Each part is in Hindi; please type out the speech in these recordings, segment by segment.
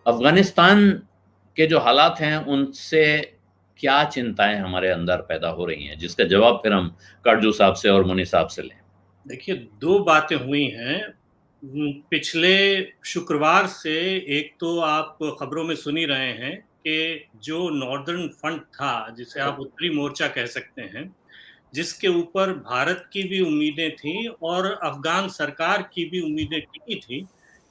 अफगानिस्तान के जो हालात हैं उनसे क्या चिंताएं हमारे अंदर पैदा हो रही हैं, जिसका जवाब फिर हम काटजू साहब से और मुनि साहब से लें। देखिए, 2 बातें हुई हैं। पिछले शुक्रवार से एक तो आप खबरों में सुन ही रहे हैं कि जो नॉर्दर्न फ्रंट था, जिसे आप उत्तरी मोर्चा कह सकते हैं, जिसके ऊपर भारत की भी उम्मीदें थीं और अफ़गान सरकार की भी उम्मीदें टिकी थीं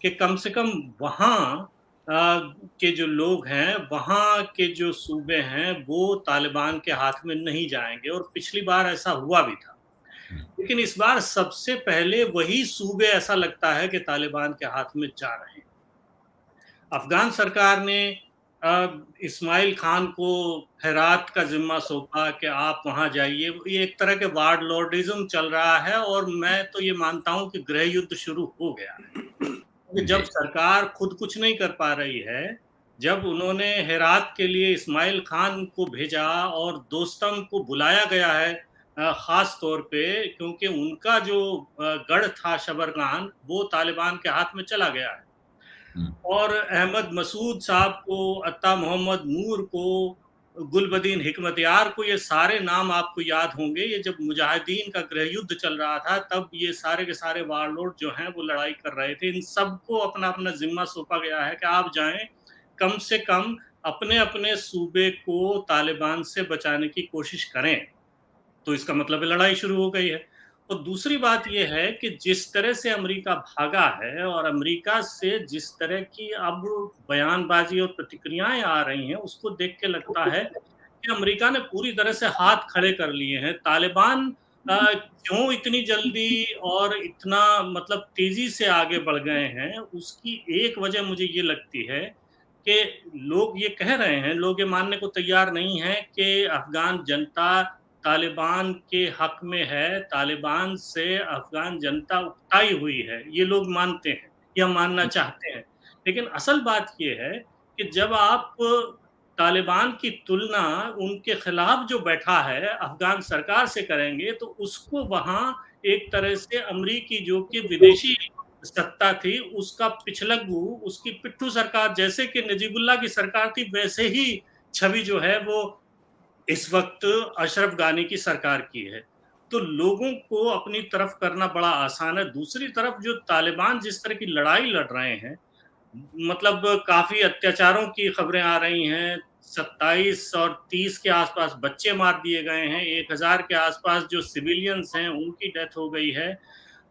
कि कम से कम वहाँ के जो लोग हैं, वहाँ के जो सूबे हैं, वो तालिबान के हाथ में नहीं जाएँगे और पिछली बार ऐसा हुआ भी था। लेकिन इस बार सबसे पहले वही सूबे ऐसा लगता है कि तालिबान के हाथ में जा रहे हैं। अफ़गान सरकार ने इस्माइल खान को हेरात का ज़िम्मा सौंपा कि आप वहाँ जाइए। ये एक तरह के वारलॉर्डिज़्म चल रहा है और मैं तो ये मानता हूँ कि गृह युद्ध शुरू हो गया है। क्योंकि जब जी। सरकार खुद कुछ नहीं कर पा रही है, जब उन्होंने हेरात के लिए इस्माइल खान को भेजा और दोस्तम को बुलाया गया है ख़ास तौर पे क्योंकि उनका जो गढ़ था शबरगान, वो तालिबान के हाथ में चला गया है। हम्म। और अहमद मसूद साहब को, अत्ता मोहम्मद नूर को, गुलबदीन हिकमतयार को, ये सारे नाम आपको याद होंगे। ये जब मुजाहिदीन का गृह युद्ध चल रहा था, तब ये सारे के सारे वारलॉर्ड जो हैं, वो लड़ाई कर रहे थे। इन सबको अपना-अपना ज़िम्मा सौंपा गया है कि आप जाएँ, कम से कम अपने-अपने सूबे को तालिबान से बचाने की कोशिश करें। तो इसका मतलब है लड़ाई शुरू हो गई है। और दूसरी बात ये है कि जिस तरह से अमेरिका भागा है और अमेरिका से जिस तरह की अब बयानबाज़ी और प्रतिक्रियाएँ आ रही हैं, उसको देख के लगता है कि अमेरिका ने पूरी तरह से हाथ खड़े कर लिए हैं। तालिबान क्यों इतनी जल्दी और इतना मतलब तेज़ी से आगे बढ़ गए हैं, उसकी एक वजह मुझे ये लगती है कि लोग ये कह रहे हैं, लोग ये मानने को तैयार नहीं हैं कि अफ़गान जनता तालिबान के हक में है, तालिबान से अफ़गान जनता उकताई हुई है, ये लोग मानते हैं या मानना चाहते हैं। लेकिन असल बात ये है कि जब आप तालिबान की तुलना उनके खिलाफ जो बैठा है अफ़गान सरकार से करेंगे, तो उसको वहाँ एक तरह से अमरीकी जो कि विदेशी सत्ता थी, उसका पिछलग्गू, उसकी पिट्ठू सरकार जैसे कि नजीबुल्लाह की सरकार थी, वैसे ही छवि जो है वो इस वक़्त अशरफ गानी की सरकार की है। तो लोगों को अपनी तरफ करना बड़ा आसान है। दूसरी तरफ जो तालिबान जिस तरह की लड़ाई लड़ रहे हैं, मतलब काफ़ी अत्याचारों की खबरें आ रही हैं। 27 और 30 के आस-पास बच्चे मार दिए गए हैं। 1000 के आस-पास जो सिविलियंस हैं, उनकी डेथ हो गई है।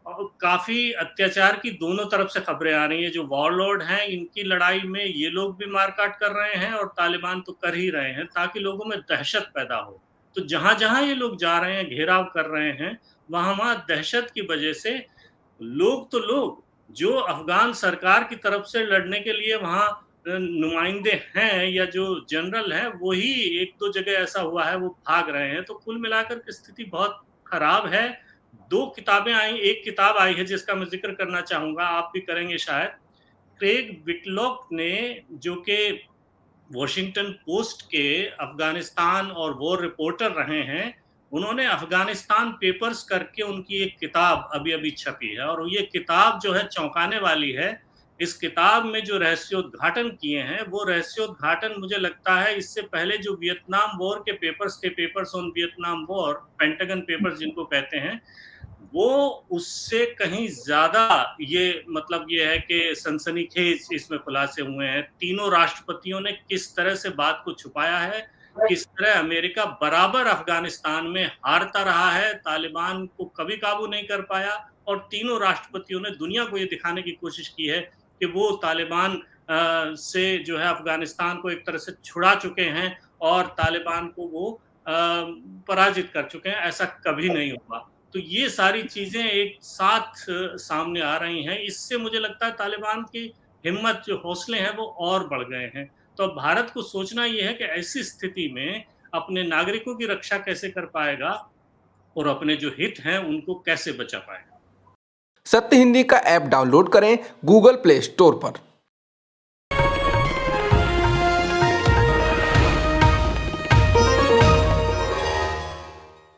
और काफ़ी अत्याचार की दोनों तरफ से खबरें आ रही हैं। जो वॉरलॉर्ड हैं, इनकी लड़ाई में ये लोग भी मार-काट कर रहे हैं और तालिबान तो कर ही रहे हैं, ताकि लोगों में दहशत पैदा हो। तो जहाँ-जहाँ ये लोग जा रहे हैं, घेराव कर रहे हैं, वहाँ-वहाँ दहशत की वजह से लोग तो लोग, जो अफ़गान सरकार की तरफ से लड़ने के लिए वहाँ नुमाइंदे हैं या जो जनरल हैं, वही 1-2 जगह ऐसा हुआ है, वो भाग रहे हैं। तो कुल मिलाकर के स्थिति बहुत खराब है। 2 किताबें आई, एक किताब आई है जिसका मैं ज़िक्र करना चाहूँगा, आप भी करेंगे शायद। क्रेग विटलॉक ने, जो कि वॉशिंगटन पोस्ट के अफ़गानिस्तान और वॉर रिपोर्टर रहे हैं, उन्होंने अफ़गानिस्तान पेपर्स करके उनकी एक किताब अभी-अभी छपी है और ये किताब जो है चौंकाने वाली है। इस किताब में जो रहस्योद्घाटन किए हैं, वो रहस्योद्घाटन मुझे लगता है इससे पहले जो वियतनाम वॉर के पेपर्स थे, papers on Vietnam war, pentagon papers जिनको कहते हैं, वो उससे कहीं ज़्यादा ये मतलब ये है कि सनसनीखेज़ इसमें खुलासे हुए हैं। तीनों राष्ट्रपतियों ने किस तरह से बात को छुपाया है, किस तरह अमेरिका बराबर अफ़गानिस्तान में हारता रहा है, तालिबान को कभी काबू नहीं कर पाया और तीनों राष्ट्रपतियों ने दुनिया को ये दिखाने की कोशिश की है कि वो तालिबान से जो है अफ़गानिस्तान को एक तरह से छुड़ा चुके हैं और तालिबान को वो पराजित कर चुके हैं, ऐसा कभी नहीं हुआ। तो ये सारी चीज़ें एक साथ सामने आ रही हैं, इससे मुझे लगता है तालिबान की हिम्मत, जो हौसले हैं, वो और बढ़ गए हैं। तो अब भारत को सोचना ये है कि ऐसी स्थिति में अपने नागरिकों की रक्षा कैसे कर पाएगा और अपने जो हित हैं, उनको कैसे बचा पाएगा। सत्य हिंदी का ऐप डाउनलोड करें गूगल प्ले स्टोर पर।